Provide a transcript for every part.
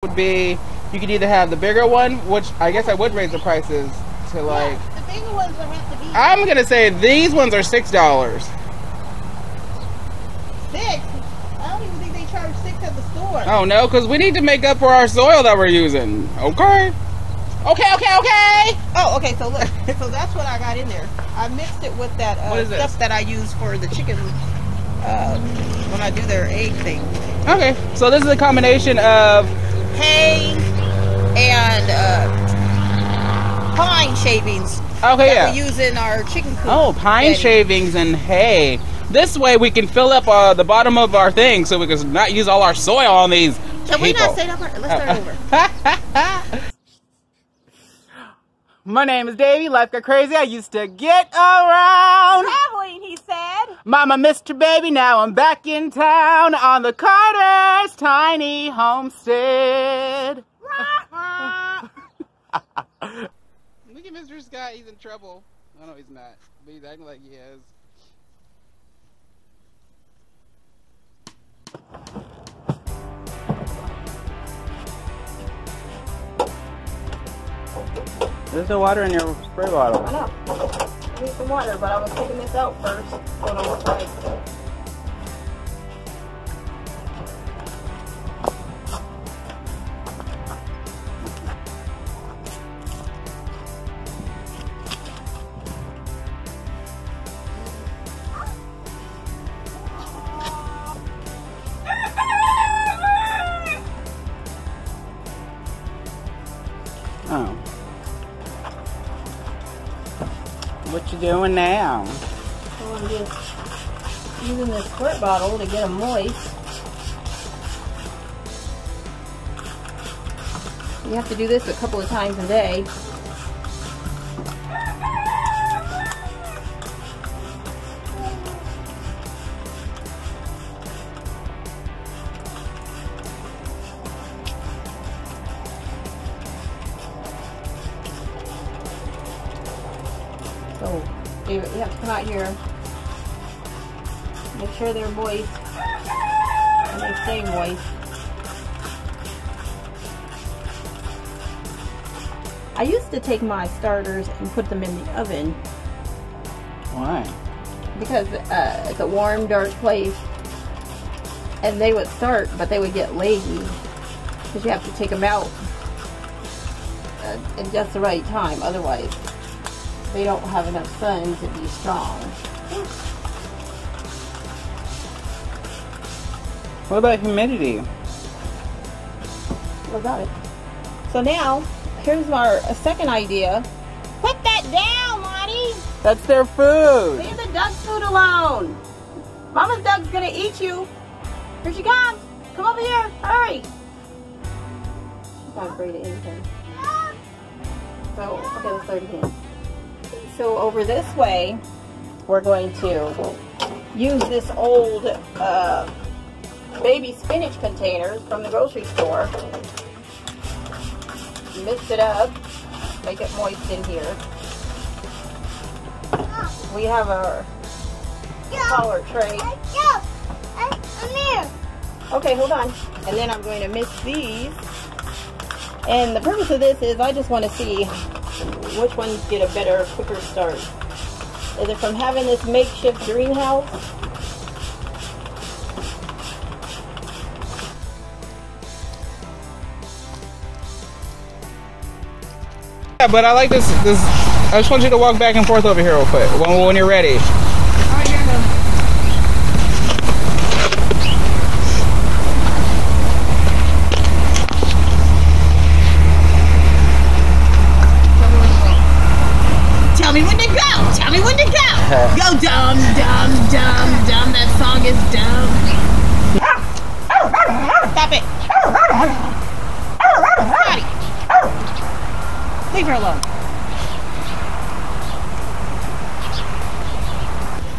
would be you could either have the bigger one, which I guess I would raise the prices to like. Yeah, the bigger ones will have to be. I'm gonna say these ones are $6. 6? I don't even think they charge 6 at the store. Oh no, because we need to make up for our soil that we're using. Okay. Oh, okay. So look, so that's what I got in there. I mixed it with that stuff that I use for the chicken when I do their egg thing. Okay, so this is a combination of hay and pine shavings. Okay, that we use in our chicken coop. Oh, pine shavings and hay. This way we can fill up the bottom of our thing so we can not use all our soil on these Can we not say that part? Let's start over. My name is Davey. Life got crazy. I used to get around. Traveling, he said. Mama, Mr. Baby, now I'm back in town on the Carter's tiny homestead. Look at Mr. Scott. He's in trouble. Oh, no, he's not. But he's acting like he is. There's no water in your spray bottle. I know. I need some water, but I was taking this out first. So it'll look right. Oh. What you doing now? So I'm just using this squirt bottle to get them moist. You have to do this a couple of times a day. So you have to come out here, make sure they're moist, and they stay moist. I used to take my starters and put them in the oven. Why? Because it's a warm, dark place, and they would start, but they would get lazy, because you have to take them out at just the right time, otherwise they don't have enough sun to be strong. What about humidity? What about it? So now, here's our second idea. Put that down, Lonnie! That's their food! Leave the duck's food alone! Mama's duck's gonna eat you! Here she comes! Come over here! Hurry! She's not afraid of anything. So, okay, let's start again. So over this way, we're going to use this old baby spinach containers from the grocery store. Mix it up, make it moist in here. We have our collar tray. Okay, hold on. And then I'm going to mix these. And the purpose of this is I just want to see which ones get a better, quicker start. Is it from having this makeshift greenhouse? Yeah, but I like this. I just want you to walk back and forth over here real quick when you're ready. Alright, here I go. Tell me when to go! Tell me when to go! Go dumb, dumb, dumb, dumb. That song is dumb. Stop it! Scotty! Leave her alone.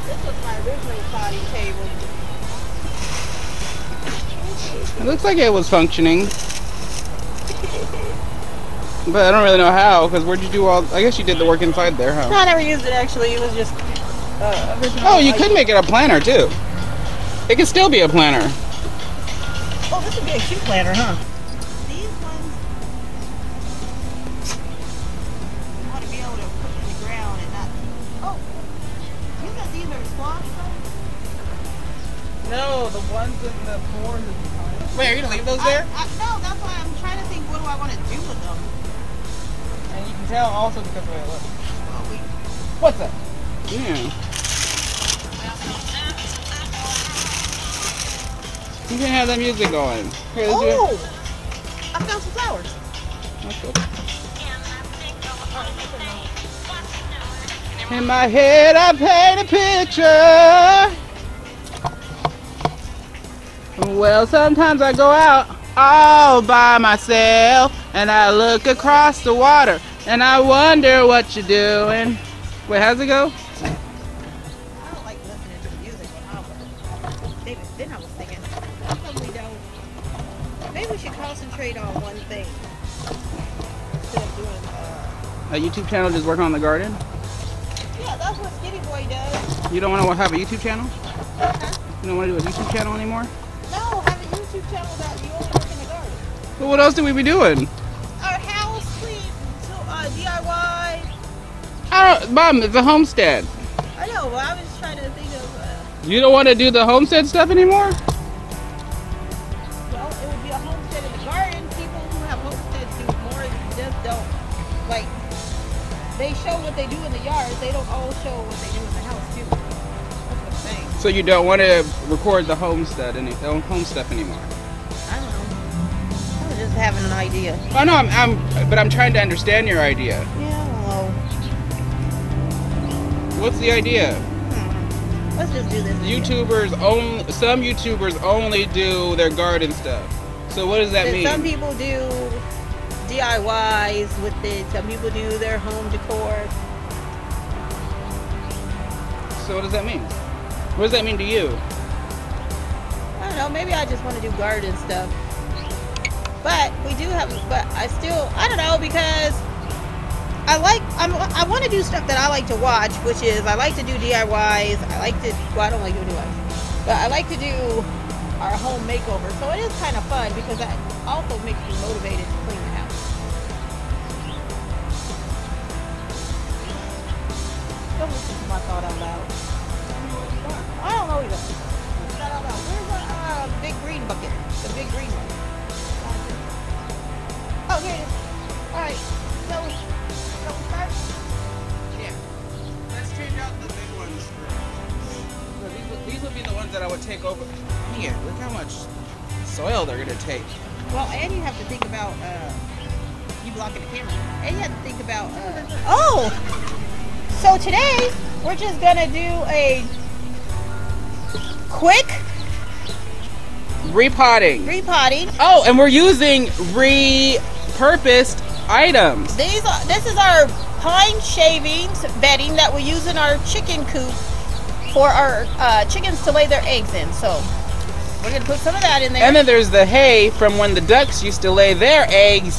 This was my original potty table. It looks like it was functioning. But I don't really know how, because where'd you do all... I guess you did the work inside there, huh? No, I never used it actually. It was just original. Oh, you could make it a planter, too. It could still be a planter. Oh, this would be a cute planter, huh? These ones in the floors. Wait, are you gonna leave those there? No, that's why I'm trying to think. What do I want to do with them? And you can tell also because of the way it looks. What's that? Yeah. You can have that music going. Here, Oh! I found some flowers. That's good. In my head, I paint a picture. Well, sometimes I go out all by myself and I look across the water and I wonder what you're doing. Wait, how's it go? I don't like listening to music when I was. Then I was thinking, how come we don't? Maybe we should concentrate on one thing instead of doing. A YouTube channel just working on the garden? Yeah, that's what Skinny Boy does. You don't want to have a YouTube channel? Huh? You don't want to do a YouTube channel anymore? No, have a YouTube channel that you only work in the garden. Well, what else do we be doing? Our house clean, so DIY. I don't, Mom, it's a homestead. I know, but I was just trying to think of. You don't want to do the homestead stuff anymore? Well, it would be a homestead in the garden. People who have homesteads do more than just don't. Like, they show what they do in the yard. They don't all show what they do in the house, too. That's what I'm saying. So you don't want to record the homestead home stuff anymore? I don't know. I was just having an idea. Oh no, but I'm trying to understand your idea. Yeah, well. What's the idea? Let's just do this. Some YouTubers only do their garden stuff. So what does that mean? Some people do DIYs with it. Some people do their home decor. So what does that mean? What does that mean to you? I don't know. Maybe I just want to do garden stuff. But we do have. But I don't know, because I want to do stuff that I like to watch, which is I like to do DIYs. I don't like doing DIYs, but I like to do our home makeover. So it is kind of fun because that also makes me motivated to clean the house. Don't listen to my thought out loud. I don't know either. Thought out loud. Where's the big green bucket? The big green one. Oh, here it is. All right. So we start? Yeah. Let's change out the big ones. These would be the ones that I would take over. Here, look how much soil they're gonna take. Well, and you have to think about you blocking the camera. And you have to think about oh! So today we're just gonna do a quick repotting. Oh, and we're using repurposed items. This is our pine shavings bedding that we use in our chicken coop for our chickens to lay their eggs in. So we're gonna put some of that in there. And then there's the hay from when the ducks used to lay their eggs.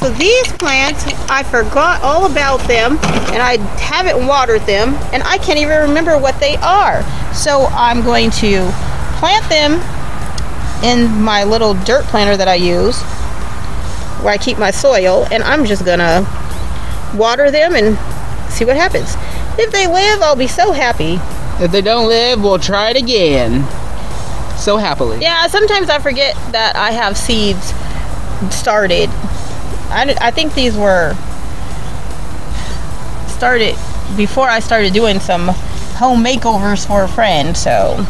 So these plants, I forgot all about them, and I haven't watered them, and I can't even remember what they are. So I'm going to plant them in my little dirt planter that I use, where I keep my soil, and I'm just gonna water them and see what happens. If they live, I'll be so happy. If they don't live, we'll try it again. So happily. Yeah, sometimes I forget that I have seeds started. I think these were started before I started doing some home makeovers for a friend, so,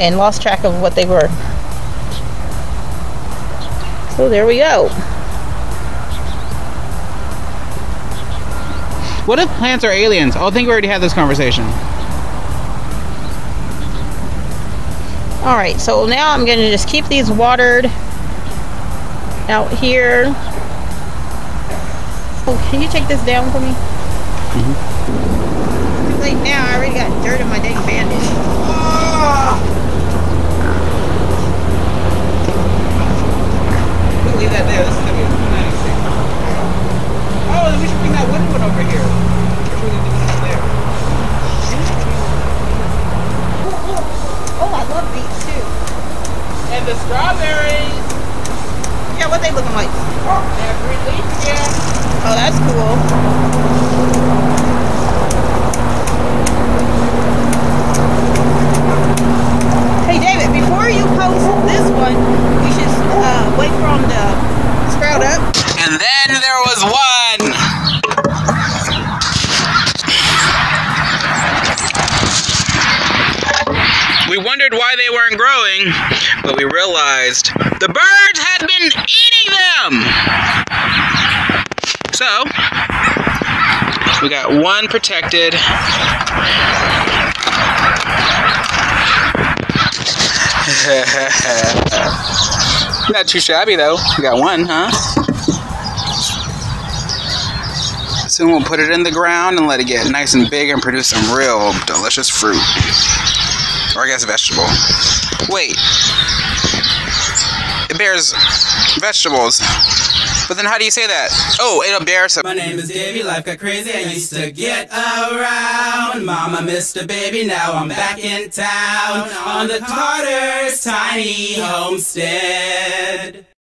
and lost track of what they were. So there we go. What if plants are aliens? Oh, I think we already had this conversation. Alright, so now I'm going to just keep these watered out here. Oh, can you take this down for me? Too late now, I already got dirt in my dang bandage. We'll leave that there. This is going to be a nice thing. Oh, then we should bring that wooden one over here. Or should we leave the one over there? Oh, I love these too. And the strawberries. Yeah, what they looking like? They have green leaves again. Oh, that's cool. Hey, David, before you post this one, we should wait for them to sprout up. And then there was one. We wondered why they weren't growing, but we realized the birds had been eating them. So, we got one protected. Not too shabby though. We got one, huh? Soon we'll put it in the ground and let it get nice and big and produce some real delicious fruit. Or I guess vegetable. Wait. It bears vegetables. But then how do you say that? Oh, it'll bear some. My name is Davey, life got crazy, I used to get around. Mama missed a baby, now I'm back in town. On the Carter's tiny homestead.